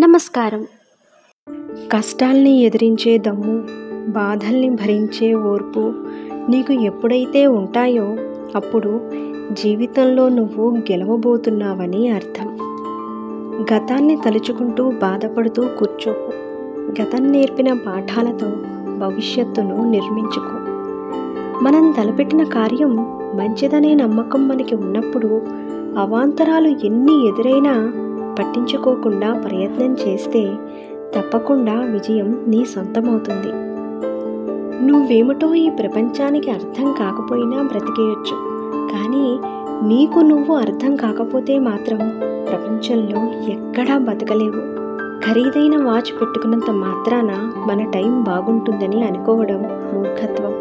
నమస్కారం. కష్టాల్ని ఎదిరించే దమ్ము, బాధల్ని భరించే ఓర్పు నీకు ఎప్పుడైతే ఉంటాయో అప్పుడు జీవితంలో నువ్వు గెలవబోతున్నావని అర్థం. గతాన్ని తలుచుకుంటూ బాధపడుతూ కూర్చోకు. గతం నేర్పిన పాఠాలతో భవిష్యత్తును నిర్మించుకో. మనం తలపెట్టిన కార్యం మంచిదనే నమ్మకం మనకి ఉన్నప్పుడు అవాంతరాలు ఎన్ని ఎదురైనా పట్టించుకోకుండా ప్రయత్నం చేస్తే తప్పకుండా విజయం నీ సొంతమవుతుంది. నువ్వేమిటో ఈ ప్రపంచానికి అర్థం కాకపోయినా బ్రతికేయొచ్చు, కానీ నీకు నువ్వు అర్థం కాకపోతే మాత్రం ప్రపంచంలో ఎక్కడా బతకలేవు. ఖరీదైన వాచ్ పెట్టుకున్నంత మాత్రాన మన టైం బాగుంటుందని అనుకోవడం మూర్ఖత్వం.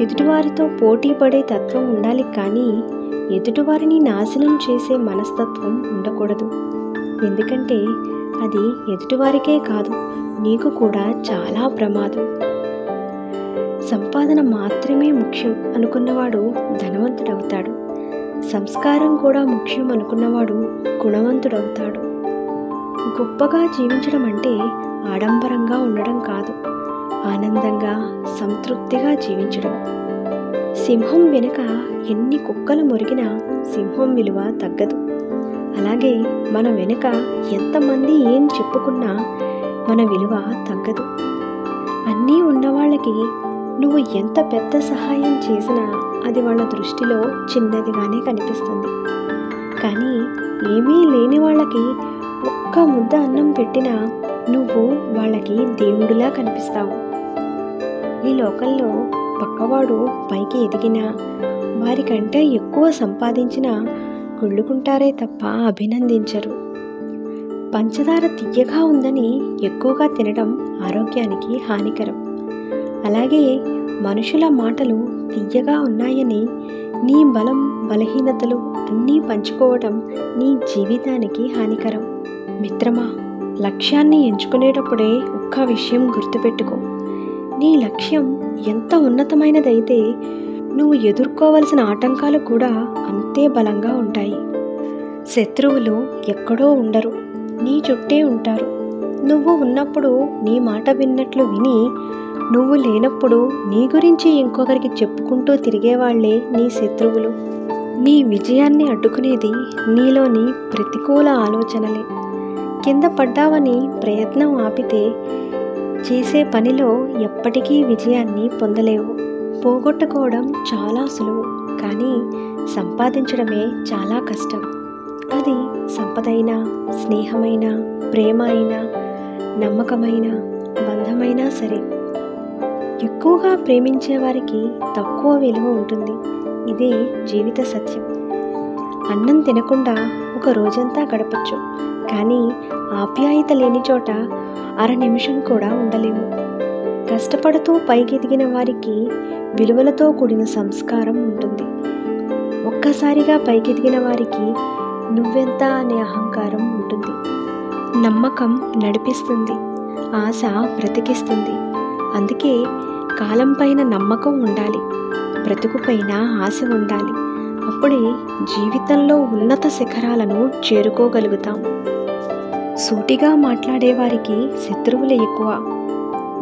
ఎదుటివారితో పోటీ పడే తత్వం ఉండాలి, కానీ ఎదుటివారిని నాశనం చేసే మనస్తత్వం ఉండకూడదు. ఎందుకంటే అది ఎదుటివారికే కాదు, నీకు కూడా చాలా ప్రమాదం. సంపాదన మాత్రమే ముఖ్యం అనుకున్నవాడు ధనవంతుడవుతాడు. సంస్కారం కూడా ముఖ్యం అనుకున్నవాడు గుణవంతుడవుతాడు. గొప్పగా జీవించడం అంటే ఆడంబరంగా ఉండడం కాదు, ఆనందంగా సంతృప్తిగా జీవించడం. సింహం వెనుక ఎన్ని కుక్కలు మురిగినా సింహం విలువ తగ్గదు. అలాగే మన వెనుక ఎంతమంది ఏం చెప్పుకున్నా మన విలువ తగ్గదు. అన్నీ ఉన్నవాళ్ళకి నువ్వు ఎంత పెద్ద సహాయం చేసినా అది వాళ్ళ దృష్టిలో చిన్నదిగానే కనిపిస్తుంది. కానీ ఏమీ లేని వాళ్ళకి ఒక్క ముద్ద అన్నం పెట్టినా నువ్వు వాళ్ళకి దేవుడిలా కనిపిస్తావు. ఈ లోకంలో పక్కవాడు పైకి ఎదిగినా వారికంటే ఎక్కువ సంపాదించినా కుళ్ళుకుంటారే తప్ప అభినందించరు. పంచదార తియ్యగా ఉందని ఎక్కువగా తినడం ఆరోగ్యానికి హానికరం. అలాగే మనుషుల మాటలు తియ్యగా ఉన్నాయని నీ బలం బలహీనతలు అన్నీ పంచుకోవడం నీ జీవితానికి హానికరం. మిత్రమా, లక్ష్యాన్ని ఎంచుకునేటప్పుడే ఒక్క విషయం గుర్తుపెట్టుకో. నీ లక్ష్యం ఎంత ఉన్నతమైనదైతే నువ్వు ఎదుర్కోవలసిన ఆటంకాలు కూడా అంతే బలంగా ఉంటాయి. శత్రువులు ఎక్కడో ఉండరు, నీ చుట్టే ఉంటారు. నువ్వు ఉన్నప్పుడు నీ మాట విన్నట్లు విని, నువ్వు లేనప్పుడు నీ గురించి ఇంకొకరికి చెప్పుకుంటూ తిరిగేవాళ్లే నీ శత్రువులు. నీ విజయాన్ని అడ్డుకునేది నీలోని ప్రతికూల ఆలోచనలే. కింద పడ్డావని ప్రయత్నం ఆపితే చేసే పనిలో ఎప్పటికీ విజయాన్ని పొందలేవు. పోగొట్టుకోవడం చాలా సులువు, కానీ సంపాదించడమే చాలా కష్టం. అది సంపదైనా, స్నేహమైనా, ప్రేమ అయినా, నమ్మకమైన బంధమైనా సరే. ఎక్కువగా ప్రేమించే వారికి తక్కువ విలువ ఉంటుంది. ఇదే జీవిత సత్యం. అన్నం తినకుండా ఒక రోజంతా గడపచ్చు, కానీ ఆప్యాయత లేని చోట అర నిమిషం కూడా ఉండలేము. కష్టపడుతూ పైకెదిగిన వారికి విలువలతో కూడిన సంస్కారం ఉంటుంది. ఒక్కసారిగా పైకెదిగిన వారికి నువ్వెంత అనే అహంకారం ఉంటుంది. నమ్మకం నడిపిస్తుంది, ఆశ బ్రతికిస్తుంది. అందుకే కాలం పైన నమ్మకం ఉండాలి, బ్రతుకుపైన ఆశ ఉండాలి. అప్పుడే జీవితంలో ఉన్నత శిఖరాలను చేరుకోగలుగుతాం. సూటిగా మాట్లాడేవారికి శత్రువులే ఎక్కువ,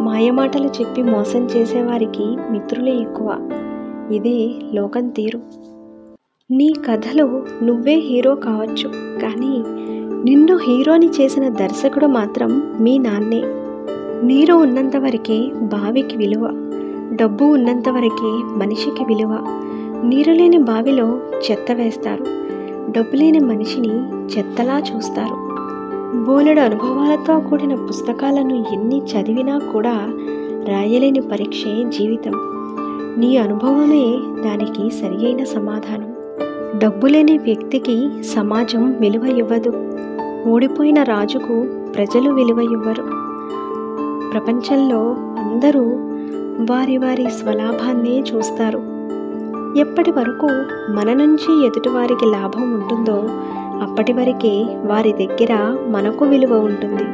మాయమాటలు చెప్పి మోసం చేసేవారికి మిత్రులే ఎక్కువ. ఇదే లోకం తీరు. నీ కథలో నువ్వే హీరో కావచ్చు, కానీ నిన్ను హీరోని చేసిన దర్శకుడు మాత్రం మీ నాన్నే. నీరు ఉన్నంతవరకే బావికి విలువ, డబ్బు ఉన్నంతవరకే మనిషికి విలువ. నీరు లేని బావిలో చెత్త వేస్తారు, డబ్బు లేని మనిషిని చెత్తలా చూస్తారు. బోలెడు అనుభవాలతో కూడిన పుస్తకాలను ఎన్ని చదివినా కూడా రాయలేని పరీక్షే జీవితం. నీ అనుభవమే దానికి సరియైన సమాధానం. డబ్బు లేని వ్యక్తికి సమాజం విలువ ఇవ్వదు, ఓడిపోయిన రాజుకు ప్రజలు విలువ ఇవ్వరు. ప్రపంచంలో అందరూ వారి వారి స్వలాభాన్నే చూస్తారు. ఎప్పటి వరకు మన నుంచి ఎదుటివారికి లాభం ఉంటుందో అప్పటి వరకే వారి దగ్గర మనకు విలువ ఉంటుంది.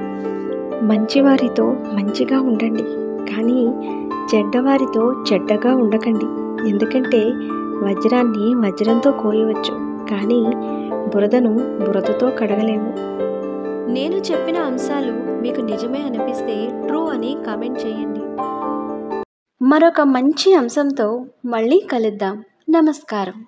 మంచివారితో మంచిగా ఉండండి, కానీ చెడ్డవారితో చెడ్డగా ఉండకండి. ఎందుకంటే వజ్రాన్ని వజ్రంతో కోయవచ్చు, కానీ బురదను బురదతో కడగలేము. నేను చెప్పిన అంశాలు మీకు నిజమే అనిపిస్తే ట్రూ అని కామెంట్ చేయండి. మరొక మంచి అంశంతో మళ్ళీ కలుద్దాం. నమస్కారం.